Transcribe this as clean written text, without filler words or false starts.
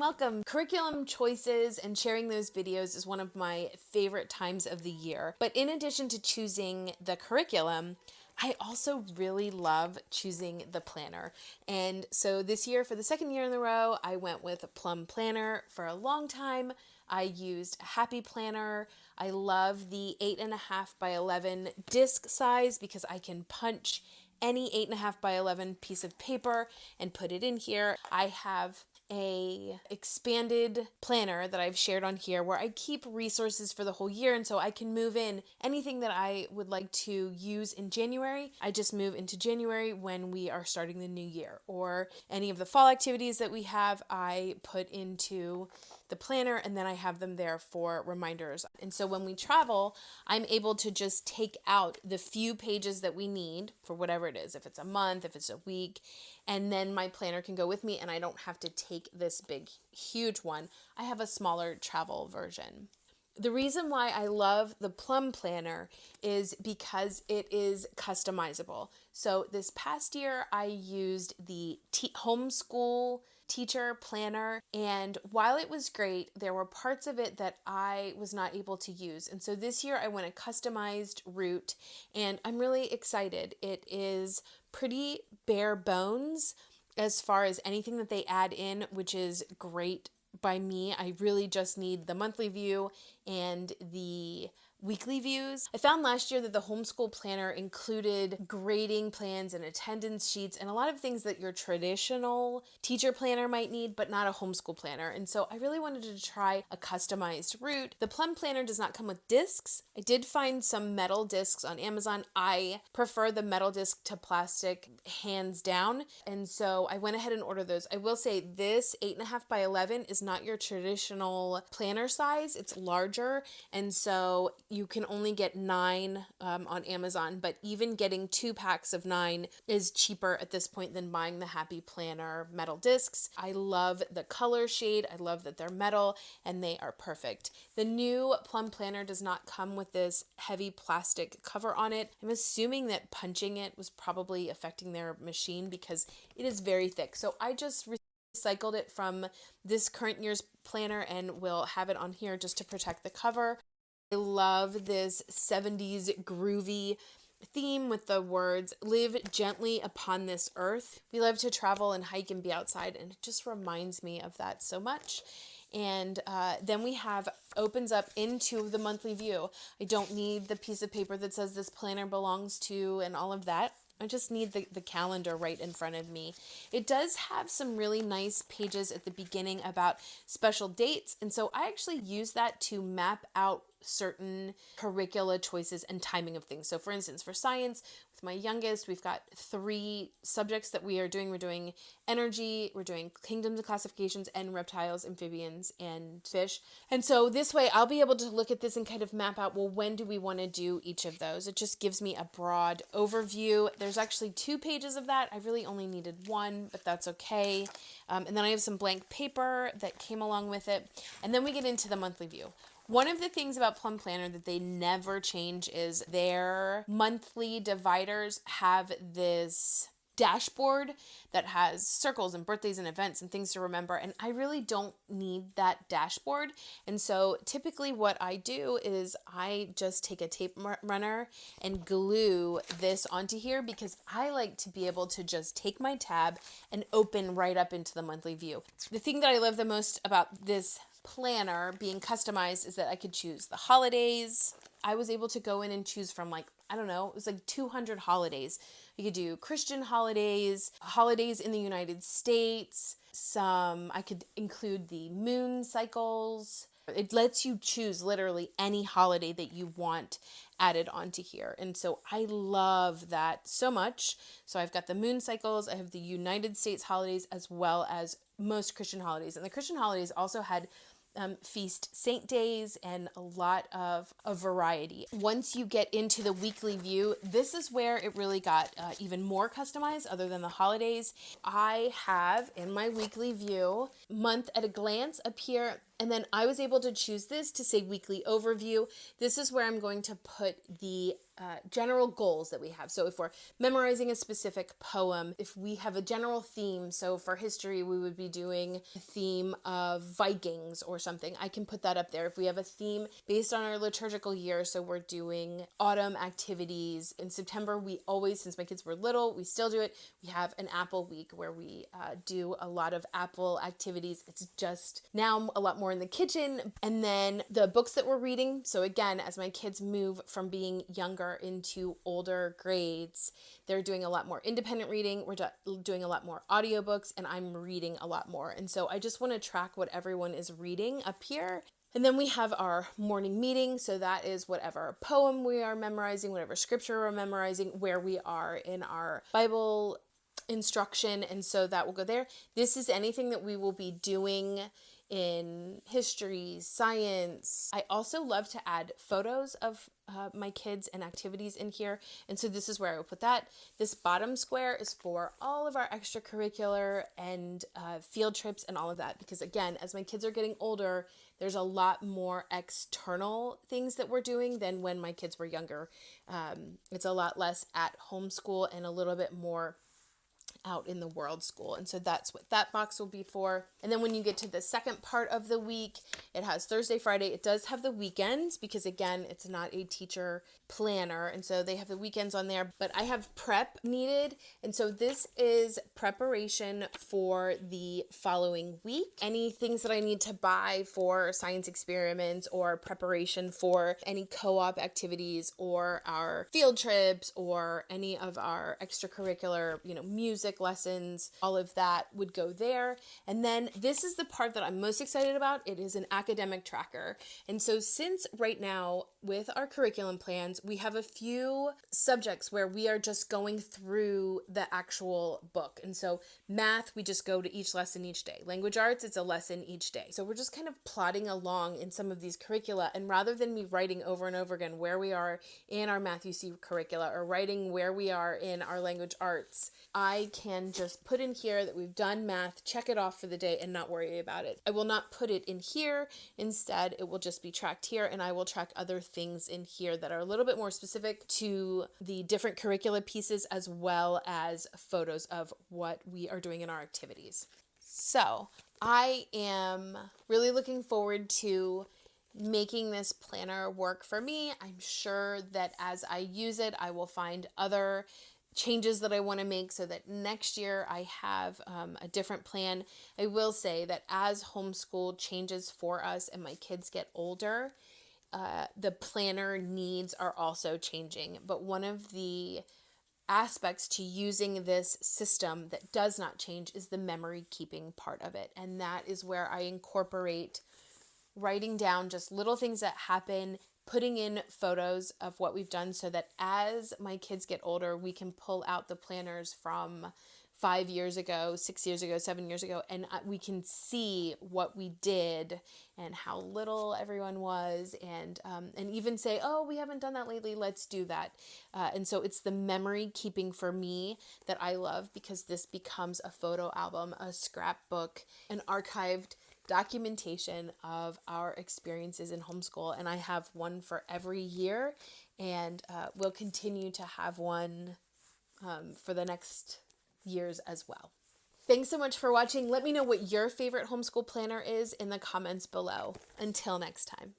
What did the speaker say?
welcome. Curriculum choices and sharing those videos is one of my favorite times of the year. But in addition to choosing the curriculum, I also really love choosing the planner. And so this year, for the second year in a row, I went with a Plum planner. For a long time, I used a Happy planner. I love the 8.5 by 11 disc size because I can punch any 8.5 by 11 piece of paper and put it in here. I have a expanded planner that I've shared on here where I keep resources for the whole year, and so I can move in anything that I would like to use in January. I just move into January when we are starting the new year, or any of the fall activities that we have I put into the planner, and then I have them there for reminders. And so when we travel, I'm able to just take out the few pages that we need for whatever it is, if it's a month, if it's a week, and then my planner can go with me and I don't have to take this big, huge one. I have a smaller travel version. The reason why I love the Plum planner is because it is customizable. So this past year I used the HOMESCHOOL teacher planner, and while it was great, there were parts of it that I was not able to use. And so this year I went a customized route, and I'm really excited. It is pretty bare bones as far as anything that they add in, which is great by me. I really just need the monthly view and the weekly views. I found last year that the homeschool planner included grading plans and attendance sheets and a lot of things that your traditional teacher planner might need, but not a homeschool planner. And so I really wanted to try a customized route. The Plum planner does not come with discs. I did find some metal discs on Amazon. I prefer the metal disc to plastic hands down. And so I went ahead and ordered those. I will say this 8.5 by 11 is not your traditional planner size. It's larger. And so you can only get 9 on Amazon, but even getting 2 packs of 9 is cheaper at this point than buying the Happy Planner metal discs. I love the color shade. I love that they're metal and they are perfect. The new Plum planner does not come with this heavy plastic cover on it. I'm assuming that punching it was probably affecting their machine because it is very thick. So I just recycled it from this current year's planner and will have it on here just to protect the cover. I love this 70s groovy theme with the words, "Live gently upon this earth." We love to travel and hike and be outside, and it just reminds me of that so much. And then we have opens up into the monthly view. I don't need the piece of paper that says this planner belongs to and all of that. I just need the calendar right in front of me. It does have some really nice pages at the beginning about special dates, and so I actually use that to map out certain curricula choices and timing of things. So for instance, for science, with my youngest, we've got 3 subjects that we are doing. We're doing energy, we're doing kingdoms and classifications, and reptiles, amphibians, and fish. And so this way I'll be able to look at this and kind of map out, well, when do we want to do each of those? It just gives me a broad overview. There's actually 2 pages of that. I really only needed 1, but that's okay. And then I have some blank paper that came along with it. And then we get into the monthly view. One of the things about Plum Planner that they never change is their monthly dividers have this dashboard that has circles and birthdays and events and things to remember, and I really don't need that dashboard. And so typically what I do is I just take a tape runner and glue this onto here because I like to be able to just take my tab and open right up into the monthly view. The thing that I love the most about this planner being customized is that I could choose the holidays. I was able to go in and choose from, like, I don't know, it was like 200 holidays. You could do Christian holidays, holidays in the United States, I could include the moon cycles. It lets you choose literally any holiday that you want added onto here. And so I love that so much. So I've got the moon cycles, I have the United States holidays, as well as most Christian holidays. And the Christian holidays also had feast saint days and a lot of a variety. Once you get into the weekly view, this is where it really got even more customized other than the holidays. I have in my weekly view month at a glance up here, and then I was able to choose this to say weekly overview. This is where I'm going to put the general goals that we have. So if we're memorizing a specific poem, if we have a general theme, so for history, we would be doing a theme of Vikings or something, I can put that up there. If we have a theme based on our liturgical year, so we're doing autumn activities. In September, we always, since my kids were little, we still do it. We have an apple week where we do a lot of apple activities. It's just now a lot more in the kitchen. And then the books that we're reading. So again, as my kids move from being younger into older grades, they're doing a lot more independent reading. We're doing a lot more audiobooks, and I'm reading a lot more. And so I just want to track what everyone is reading up here. And then we have our morning meeting. So that is whatever poem we are memorizing, whatever scripture we're memorizing, where we are in our Bible instruction. And so that will go there. This is anything that we will be doing in history, science. I also love to add photos of my kids and activities in here. And so this is where I will put that. This bottom square is for all of our extracurricular and field trips and all of that. Because again, as my kids are getting older, there's a lot more external things that we're doing than when my kids were younger. It's a lot less at home school and a little bit more out in the world school. And so that's what that box will be for. And then when you get to the second part of the week, it has Thursday, Friday. It does have the weekends because again, it's not a teacher planner. And so they have the weekends on there, but I have prep needed. And so this is preparation for the following week. Any things that I need to buy for science experiments or preparation for any co-op activities or our field trips or any of our extracurricular, music lessons, all of that would go there. And then this is the part that I'm most excited about. It is an academic tracker. And so since right now with our curriculum plans, we have a few subjects where we are just going through the actual book. And so math, we just go to each lesson each day. Language arts, it's a lesson each day. So we're just kind of plodding along in some of these curricula. And rather than me writing over and over again where we are in our Math UC curricula or writing where we are in our language arts, I can just put in here that we've done math, check it off for the day and not worry about it. I will not put it in here. Instead, it will just be tracked here, and I will track other things in here that are a little bit more specific to the different curricula pieces as well as photos of what we are doing in our activities. So I am really looking forward to making this planner work for me. I'm sure that as I use it, I will find other changes that I want to make so that next year I have a different plan. I will say that as homeschool changes for us and my kids get older, the planner needs are also changing. But one of the aspects to using this system that does not change is the memory keeping part of it. And that is where I incorporate writing down just little things that happen, putting in photos of what we've done so that as my kids get older, we can pull out the planners from 5 years ago, 6 years ago, 7 years ago, and we can see what we did and how little everyone was, and even say, oh, we haven't done that lately, let's do that. And so it's the memory keeping for me that I love, because this becomes a photo album, a scrapbook, an archived documentation of our experiences in homeschool. And I have one for every year, and we'll continue to have one for the next years as well. Thanks so much for watching. Let me know what your favorite homeschool planner is in the comments below. Until next time.